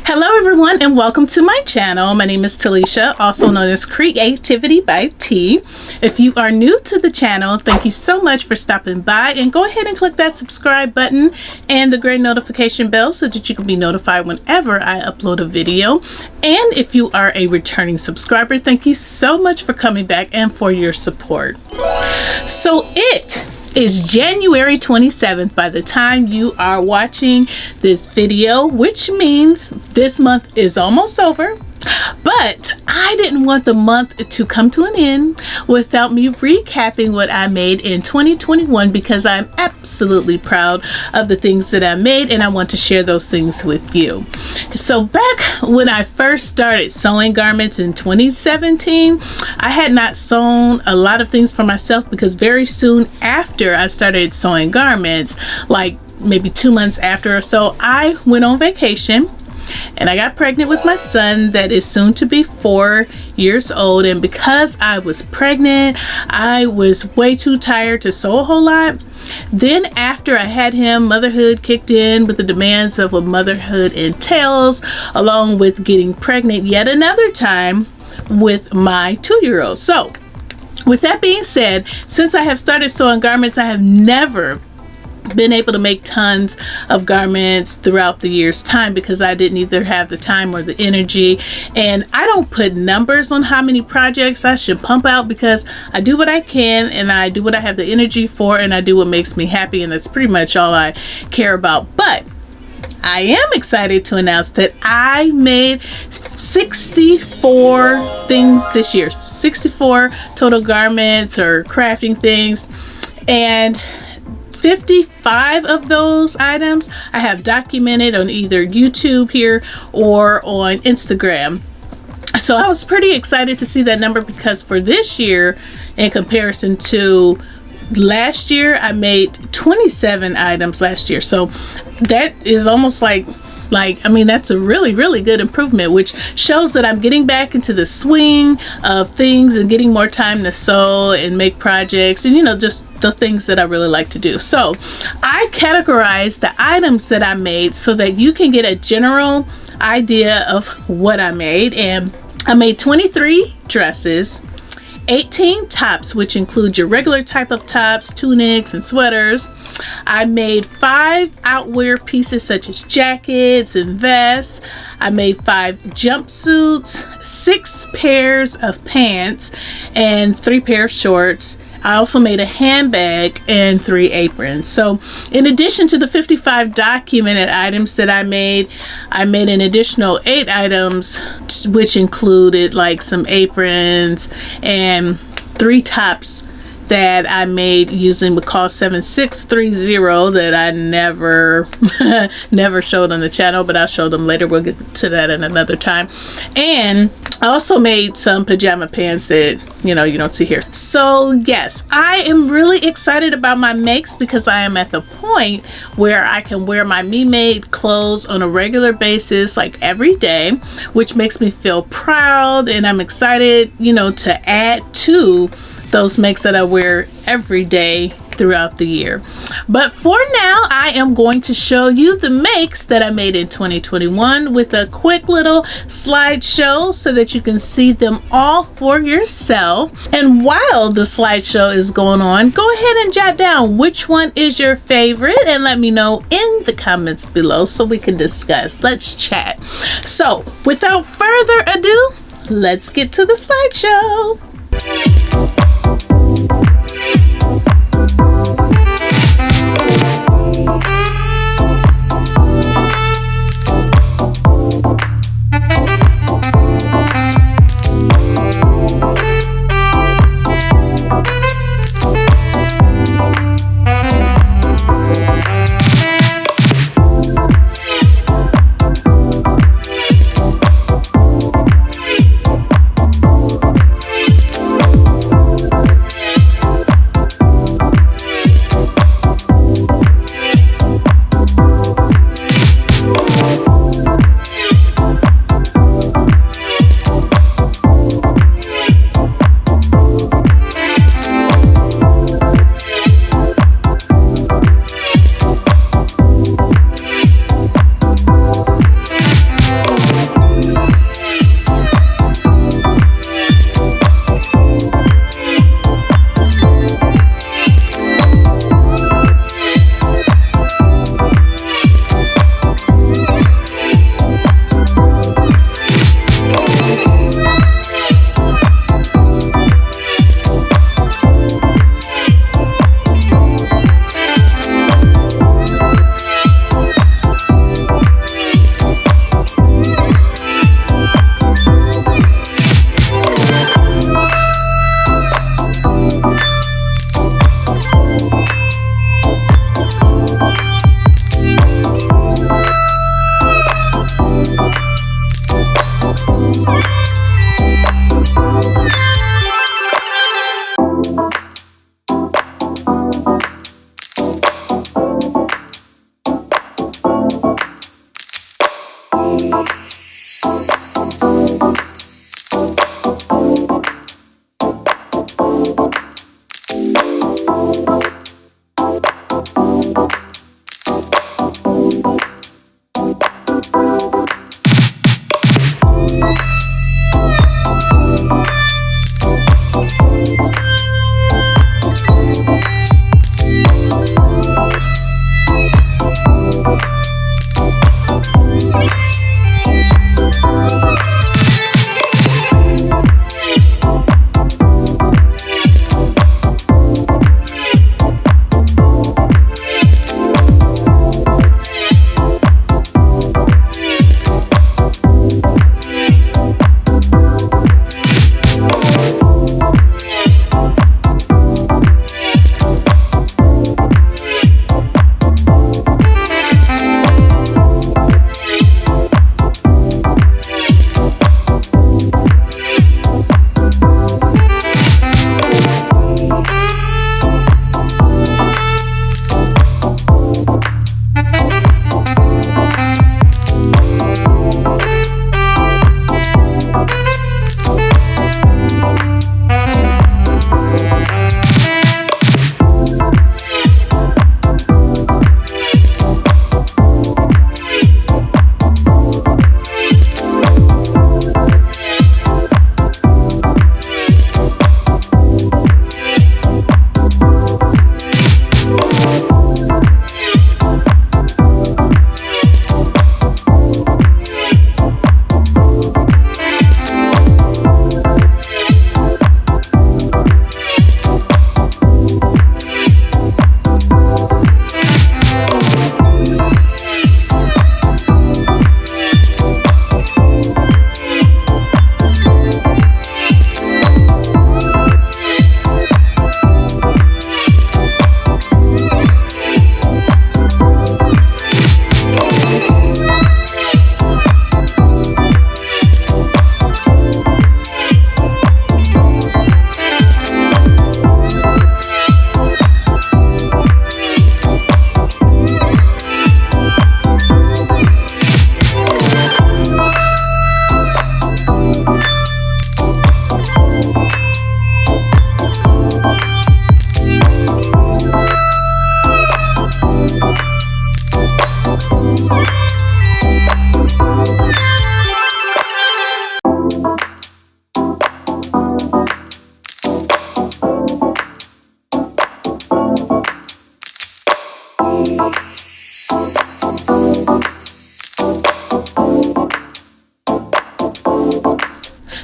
Hello everyone and welcome to my channel. My name is Talisha, also known as CreativiTeeByT. If you are new to the channel, thank you so much for stopping by, and go ahead and click that subscribe button and the gray notification bell so that you can be notified whenever I upload a video. And if you are a returning subscriber, thank you so much for coming back and for your support. So it is January 27th by the time you are watching this video, which means this month is almost over. But I didn't want the month to come to an end without me recapping what I made in 2021, because I'm absolutely proud of the things that I made and I want to share those things with you. So back when I first started sewing garments in 2017, I had not sewn a lot of things for myself, because very soon after I started sewing garments, like maybe 2 months after or so, I went on vacation. And I got pregnant with my son that is soon to be 4 years old. And because I was pregnant, I was way too tired to sew a whole lot. Then after I had him, motherhood kicked in with the demands of what motherhood entails, along with getting pregnant yet another time with my 2-year-old. So with that being said, since I have started sewing garments, I have never been able to make tons of garments throughout the year's time, because I didn't either have the time or the energy. And I don't put numbers on how many projects I should pump out, because I do what I can and I do what I have the energy for, and I do what makes me happy, and that's pretty much all I care about. But I am excited to announce that I made 64 things this year, 64 total garments or crafting things, and 55 of those items I have documented on either YouTube here or on Instagram. So I was pretty excited to see that number, because for this year, in comparison to last year, I made 27 items last year. So that is almost like I mean, that's a really good improvement, which shows that I'm getting back into the swing of things and getting more time to sew and make projects, and just the things that I really like to do. So I categorized the items that I made so that you can get a general idea of what I made. And I made 23 dresses, 18 tops, which include your regular type of tops, tunics, and sweaters. I made 5 outwear pieces such as jackets and vests. I made 5 jumpsuits, 6 pairs of pants, and 3 pairs of shorts. I also made a handbag and 3 aprons. So in addition to the 55 documented items that I made an additional 8 items, which included like some aprons and 3 tops that I made using McCall 7630 that I never showed on the channel, but I'll show them later. We'll get to that in another time. And I also made some pajama pants that you don't see here. So yes, I am really excited about my makes, because I am at the point where I can wear my me-made clothes on a regular basis, like every day, which makes me feel proud. And I'm excited to add to those makes that I wear every day throughout the year. But for now, I am going to show you the makes that I made in 2021 with a quick little slideshow so that you can see them all for yourself. And while the slideshow is going on, go ahead and jot down which one is your favorite and let me know in the comments below so we can discuss. Let's chat. So without further ado, let's get to the slideshow.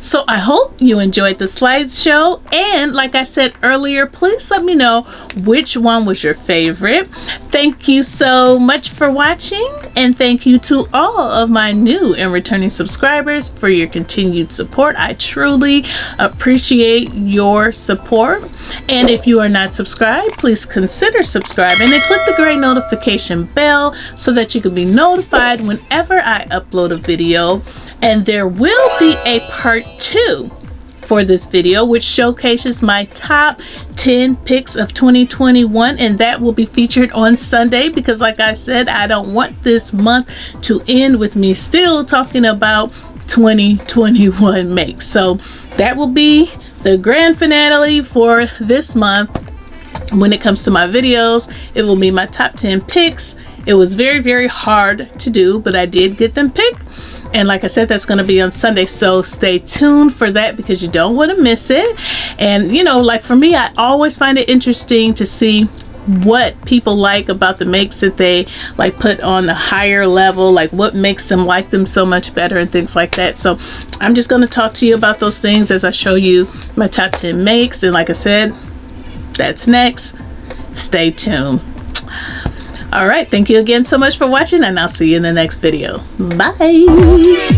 So I hope you enjoyed the slideshow, and like I said earlier, please let me know which one was your favorite. Thank you so much for watching, and thank you to all of my new and returning subscribers for your continued support. I truly appreciate your support. And if you are not subscribed, please consider subscribing and click the gray notification bell so that you can be notified whenever I upload a video. And there will be a part 2 for this video, which showcases my top 10 picks of 2021, and that will be featured on Sunday, because like I said, I don't want this month to end with me still talking about 2021 makes. So that will be the grand finale for this month. When it comes to my videos, it will be my top 10 picks. It was very, very hard to do, but I did get them picked. And like I said, that's going to be on Sunday, so stay tuned for that because you don't want to miss it. And you know, like for me, I always find it interesting to see what people like about the makes that they like put on a higher level, like what makes them like them so much better and things like that. So I'm just going to talk to you about those things as I show you my top 10 makes. And like I said, that's next. Stay tuned. All right, thank you again so much for watching, and I'll see you in the next video. Bye.